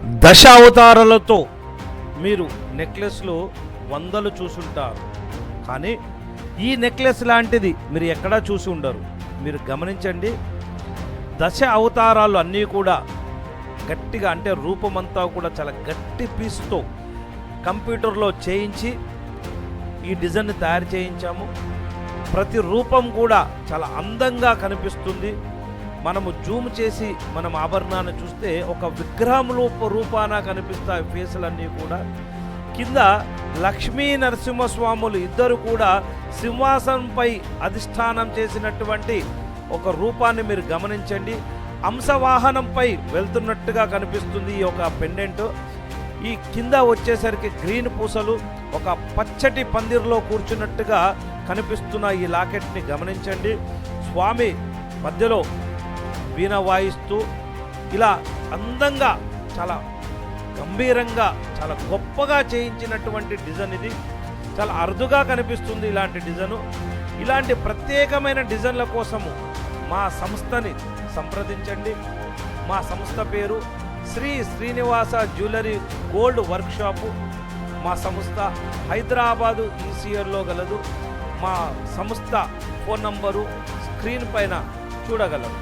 దశ అవతారాలతో మీరు నెక్లెస్లు వందలు చూసుంటారు, కానీ ఈ నెక్లెస్ లాంటిది మీరు ఎక్కడా చూసి ఉండరు. మీరు గమనించండి, దశ అవతారాలు అన్నీ కూడా గట్టిగా, అంటే రూపమంతా కూడా చాలా గట్టి పీస్తో కంప్యూటర్లో చేయించి ఈ డిజైన్ని తయారు చేయించాము. ప్రతి రూపం కూడా చాలా అందంగా కనిపిస్తుంది. మనము జూమ్ చేసి మనం ఆభరణాన్ని చూస్తే ఒక విగ్రహం రూపాన కనిపిస్తాయి ఫేసులన్నీ కూడా. కింద లక్ష్మీ నరసింహస్వాములు ఇద్దరు కూడా సింహాసనంపై అధిష్టానం చేసినటువంటి ఒక రూపాన్ని మీరు గమనించండి. అంశవాహనంపై వెళ్తున్నట్టుగా కనిపిస్తుంది ఈ యొక్క పెండెంట్. ఈ కింద వచ్చేసరికి గ్రీన్ పూసలు ఒక పచ్చటి పందిరిలో కూర్చున్నట్టుగా కనిపిస్తున్న ఈ లాకెట్ని గమనించండి. స్వామి మధ్యలో వీణ వాయిస్తూ ఇలా అందంగా, చాలా గంభీరంగా, చాలా గొప్పగా చేయించినటువంటి డిజైన్ ఇది. చాలా అరుదుగా కనిపిస్తుంది ఇలాంటి డిజైను. ఇలాంటి ప్రత్యేకమైన డిజైన్ల కోసము మా సంస్థని సంప్రదించండి. మా సంస్థ పేరు Shri Srinivasa jewellery gold workshop. మా సంస్థ హైదరాబాదు ఈసీఆర్లో గలదు. మా సంస్థ ఫోన్ నంబరు స్క్రీన్ పైన చూడగలరు.